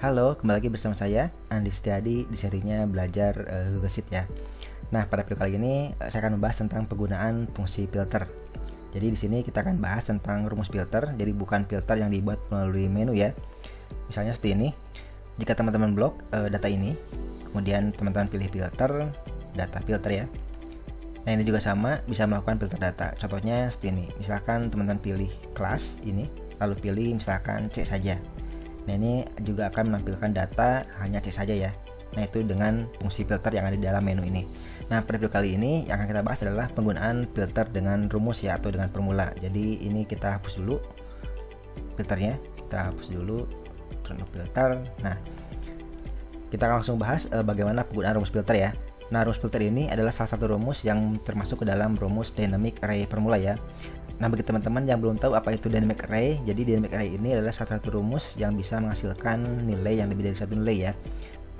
Halo, kembali lagi bersama saya Andi Setiadi di serinya belajar Google Sheet ya. Nah, pada video kali ini saya akan membahas tentang penggunaan fungsi filter. Jadi di sini kita akan bahas tentang rumus filter, jadi bukan filter yang dibuat melalui menu ya. Misalnya seperti ini. Jika teman-teman blok data ini, kemudian teman-teman pilih filter, data filter ya. Nah, ini juga sama, bisa melakukan filter data. Contohnya seperti ini. Misalkan teman-teman pilih kelas ini, lalu pilih misalkan C saja. Nah, ini juga akan menampilkan data hanya C saja ya. Nah, itu dengan fungsi filter yang ada di dalam menu ini. Nah, pada video kali ini yang akan kita bahas adalah penggunaan filter dengan rumus ya, atau dengan formula. Jadi ini kita hapus dulu filternya, kita hapus dulu turn off filter. Nah, kita langsung bahas bagaimana penggunaan rumus filter ya. Nah, rumus filter ini adalah salah satu rumus yang termasuk ke dalam rumus dynamic array formula ya. Nah, bagi teman-teman yang belum tahu apa itu dynamic array, jadi dynamic array ini adalah salah satu rumus yang bisa menghasilkan nilai yang lebih dari satu nilai ya.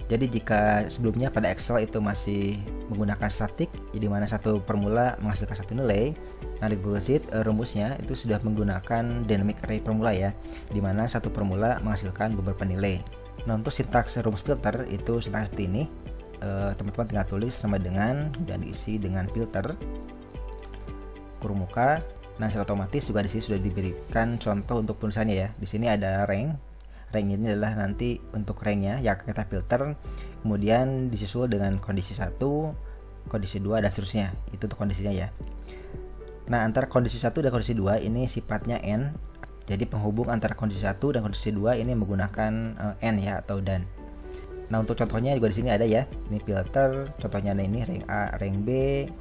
Jadi jika sebelumnya pada Excel itu masih menggunakan statik, di mana satu formula menghasilkan satu nilai, nah di Google Sheet rumusnya itu sudah menggunakan dynamic array formula ya, di mana satu formula menghasilkan beberapa nilai. Nah, untuk sintaks rumus filter itu sintaks seperti ini. Teman-teman tinggal tulis sama dengan dan diisi dengan filter kurung muka. Nah, secara otomatis juga di sini sudah diberikan contoh untuk tulisannya ya. Di sini ada rank. Rank ini adalah nanti untuk ranknya yang akan kita filter, kemudian disusul dengan kondisi 1, kondisi 2 dan seterusnya. Itu untuk kondisinya ya. Nah, antara kondisi 1 dan kondisi 2 ini sifatnya AND. Jadi penghubung antara kondisi 1 dan kondisi 2 ini menggunakan AND ya, atau dan. Nah, untuk contohnya juga di sini ada ya. Ini filter, contohnya ini rank A, rank B.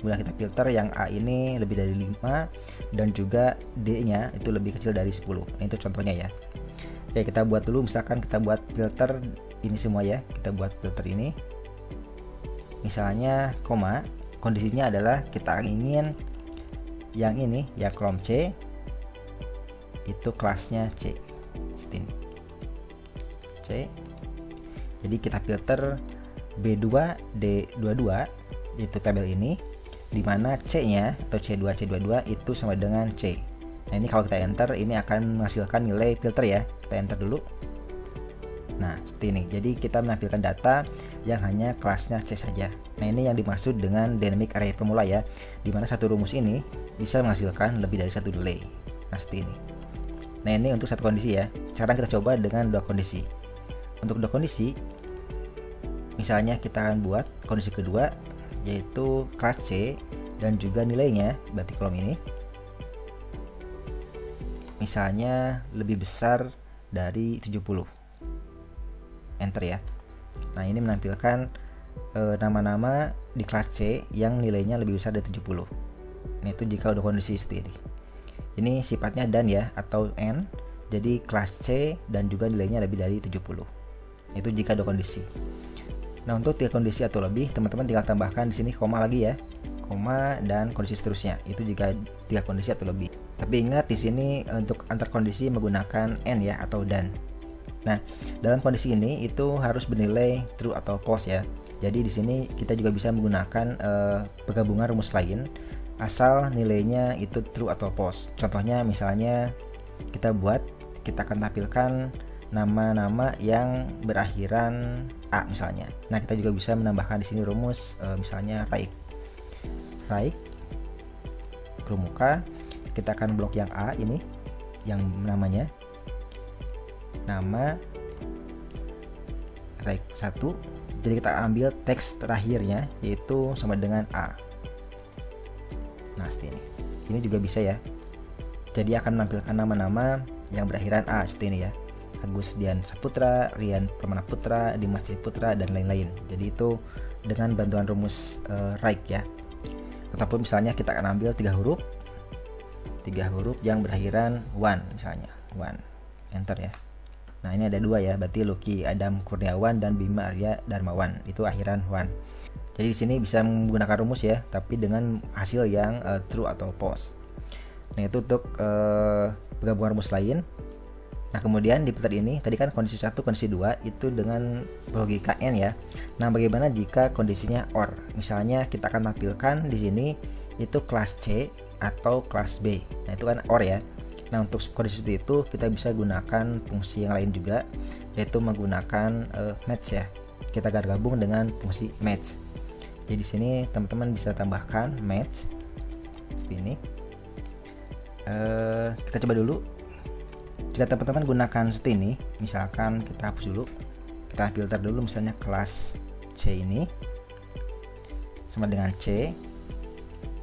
Kemudian kita filter yang A ini lebih dari 5 dan juga D-nya itu lebih kecil dari 10. Nah, itu contohnya ya. Oke, kita buat dulu, misalkan kita buat filter ini semua ya. Kita buat filter ini. Misalnya koma, kondisinya adalah kita ingin yang ini, ya kolom C itu kelasnya C. Seperti ini. C. Jadi kita filter B2 D22 yaitu tabel ini, di mana C-nya atau C22 itu sama dengan C. Nah, ini kalau kita enter ini akan menghasilkan nilai filter ya. Kita enter dulu. Nah, seperti ini. Jadi kita menampilkan data yang hanya kelasnya C saja. Nah, ini yang dimaksud dengan dynamic array formula ya, di mana satu rumus ini bisa menghasilkan lebih dari satu nilai. Nah, seperti ini. Nah, ini untuk satu kondisi ya. Sekarang kita coba dengan dua kondisi. Untuk dua kondisi, misalnya kita akan buat kondisi kedua yaitu kelas C dan juga nilainya, berarti kolom ini misalnya lebih besar dari 70. Enter ya. Nah, ini menampilkan nama-nama di kelas C yang nilainya lebih besar dari 70. Ini itu jika udah kondisi seperti ini. Ini sifatnya dan ya, atau and. Jadi kelas C dan juga nilainya lebih dari 70. Itu jika ada kondisi. Nah, untuk 3 kondisi atau lebih, teman-teman tinggal tambahkan di sini koma lagi ya. Koma dan kondisi seterusnya. Itu jika 3 kondisi atau lebih. Tapi ingat di sini untuk antar kondisi menggunakan and ya, atau dan. Nah, dalam kondisi ini itu harus bernilai true atau false ya. Jadi di sini kita juga bisa menggunakan penggabungan rumus lain asal nilainya itu true atau false. Contohnya misalnya kita akan tampilkan nama-nama yang berakhiran A misalnya. Nah, kita juga bisa menambahkan di sini rumus misalnya right kurung muka. Kita akan blok yang A ini, yang namanya nama right 1. Jadi kita ambil teks terakhirnya yaitu sama dengan A. Nah, seperti ini. Ini juga bisa ya. Jadi akan menampilkan nama-nama yang berakhiran A seperti ini ya. Agus Dian Saputra, Rian Permana Putra, Dimas Putra dan lain-lain. Jadi itu dengan bantuan rumus right ya. Ataupun misalnya kita akan ambil 3 huruf yang berakhiran 1 misalnya 1. Enter ya. Nah, ini ada 2 ya, berarti Lucky Adam Kurniawan dan Bima Arya Darmawan, itu akhiran 1. Jadi di sini bisa menggunakan rumus ya, tapi dengan hasil yang true atau false. Nah, itu untuk penggabungan rumus lain. Nah, kemudian di filter ini tadi kan kondisi 1, kondisi 2 itu dengan logika AND ya. Nah, bagaimana jika kondisinya OR? Misalnya kita akan tampilkan di sini itu kelas C atau kelas B. Nah, itu kan OR ya. Nah, untuk kondisi seperti itu kita bisa gunakan fungsi yang lain juga. yaitu menggunakan match ya. Kita gabung dengan fungsi match. Jadi di sini teman-teman bisa tambahkan match seperti ini. Kita coba dulu. Jika teman-teman gunakan seperti ini, misalkan kita hapus dulu, kita filter dulu misalnya kelas C ini sama dengan C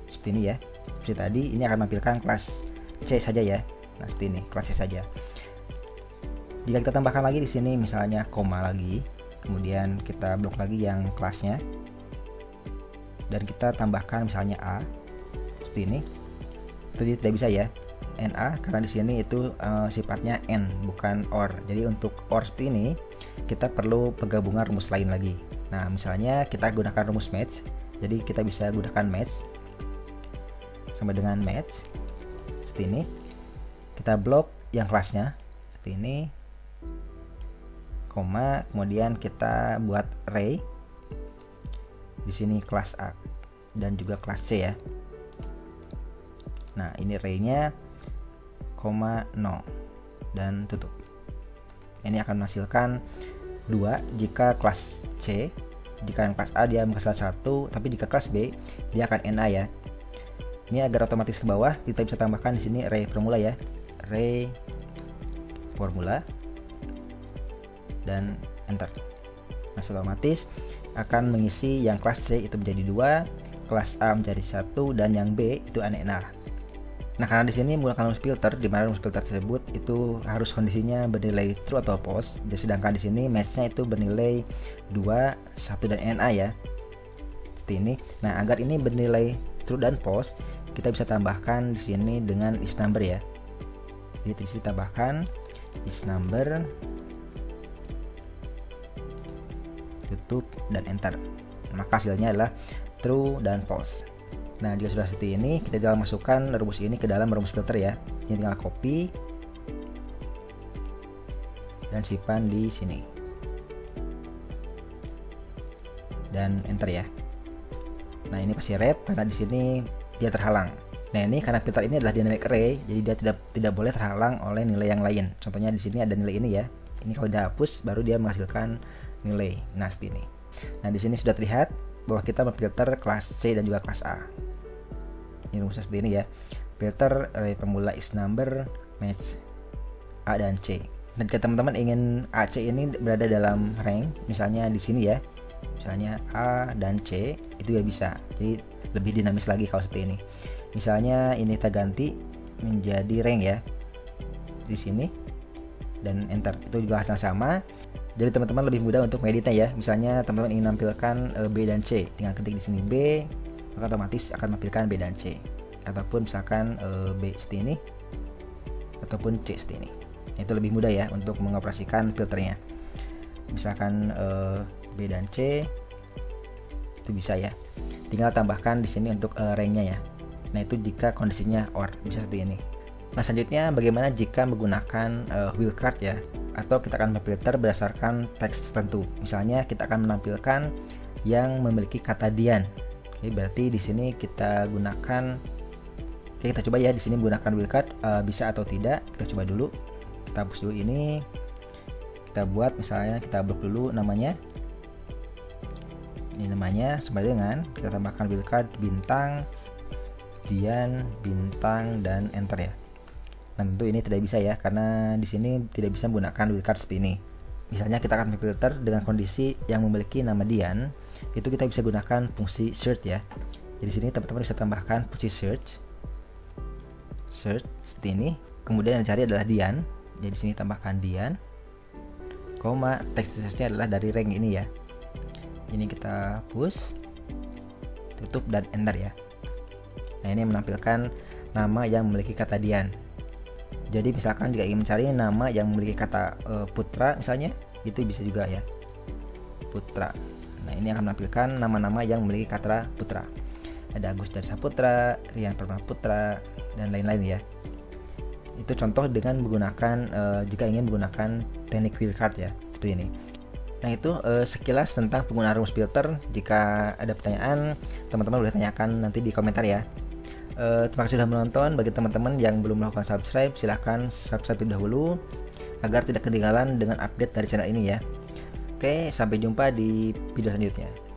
seperti ini ya. Seperti tadi, ini akan menampilkan kelas C saja ya. Nah seperti ini, kelas C saja. Jika kita tambahkan lagi di sini misalnya koma lagi, kemudian kita blok lagi yang kelasnya, dan kita tambahkan misalnya A seperti ini, itu dia tidak bisa ya, NA, karena di sini itu sifatnya N bukan OR. Jadi untuk OR seperti ini kita perlu penggabungan rumus lain lagi. Nah misalnya kita gunakan rumus match, jadi kita bisa gunakan match sama dengan match seperti ini. Kita blok yang kelasnya seperti ini, koma, kemudian kita buat array di sini kelas A dan juga kelas C ya. Nah ini array-nya koma 0 dan tutup. Ini akan menghasilkan 2 jika kelas C. Jika kelas A dia menghasilkan 1, tapi jika kelas B dia akan NA ya. Ini agar otomatis ke bawah, kita bisa tambahkan di sini array formula ya. Array formula dan enter. Nah otomatis akan mengisi yang kelas C itu menjadi 2, kelas A menjadi 1, dan yang B itu NA. Nah karena di sini menggunakan rumus filter, di mana rumus filter tersebut itu harus kondisinya bernilai true atau false, sedangkan di sini match-nya itu bernilai 2, 1, dan NA ya. Seperti ini. Nah agar ini bernilai true dan false, kita bisa tambahkan di sini dengan is number ya. Jadi di sini tambahkan is number, tutup, dan enter. Maka hasilnya adalah true dan false. Nah jika sudah seperti ini, kita tinggal masukkan rumus ini ke dalam rumus filter ya. Ini tinggal copy dan simpan di sini dan enter ya. Nah ini pasti wrap karena di sini dia terhalang. Nah ini karena filter ini adalah dynamic array, jadi dia tidak boleh terhalang oleh nilai yang lain. Contohnya di sini ada nilai ini ya. Ini kalau dihapus baru dia menghasilkan nilai. Nah seperti ini. Nah di sini sudah terlihat bahwa kita memfilter kelas C dan juga kelas A. Ini rumusnya seperti ini ya. Filter array formula is number match A dan C. Dan jika teman-teman ingin AC ini berada dalam rank, misalnya di sini ya, misalnya A dan C, itu ya bisa. Jadi lebih dinamis lagi kalau seperti ini. Misalnya ini kita ganti menjadi rank ya, di sini, dan enter. Itu juga hasil sama. Jadi teman-teman lebih mudah untuk mengeditnya ya. Misalnya teman-teman ingin menampilkan B dan C, tinggal ketik di sini B, maka otomatis akan menampilkan B dan C. Ataupun misalkan B seperti ini, ataupun C seperti ini. Itu lebih mudah ya untuk mengoperasikan filternya. Misalkan B dan C itu bisa ya. Tinggal tambahkan di sini untuk rank-nya ya. Nah itu jika kondisinya OR, bisa seperti ini. Nah selanjutnya bagaimana jika menggunakan wildcard ya, atau kita akan memfilter berdasarkan teks tertentu. Misalnya kita akan menampilkan yang memiliki kata Dian. Oke, berarti di sini kita gunakan. Oke, kita coba ya di sini menggunakan wildcard bisa atau tidak. Kita coba dulu. Kita hapus dulu ini. Kita buat misalnya kita blok dulu namanya. Ini namanya sama dengan kita tambahkan wildcard bintang, Dian, bintang, dan enter ya. Nah tentu ini tidak bisa ya, karena di sini tidak bisa menggunakan wildcard seperti ini. Misalnya kita akan memfilter dengan kondisi yang memiliki nama Dian, itu kita bisa gunakan fungsi search ya. Jadi di sini teman-teman bisa tambahkan fungsi search seperti ini. Kemudian yang dicari adalah Dian. Jadi di sini tambahkan Dian, koma, teks search-nya adalah dari rank ini ya. Ini kita hapus, tutup, dan enter ya. Nah ini menampilkan nama yang memiliki kata Dian. Jadi misalkan jika ingin mencari nama yang memiliki kata Putra misalnya, itu bisa juga ya, Putra. Nah ini akan menampilkan nama-nama yang memiliki kata Putra. Ada Agus dari Saputra, Rian Permana Putra, dan lain-lain ya. Itu contoh dengan menggunakan jika ingin menggunakan teknik wildcard ya, seperti ini. Nah itu sekilas tentang penggunaan rumus filter. Jika ada pertanyaan, teman-teman boleh tanyakan nanti di komentar ya. Terima kasih sudah menonton. Bagi teman-teman yang belum melakukan subscribe, silahkan subscribe terlebih dahulu agar tidak ketinggalan dengan update dari channel ini ya. Oke, sampai jumpa di video selanjutnya.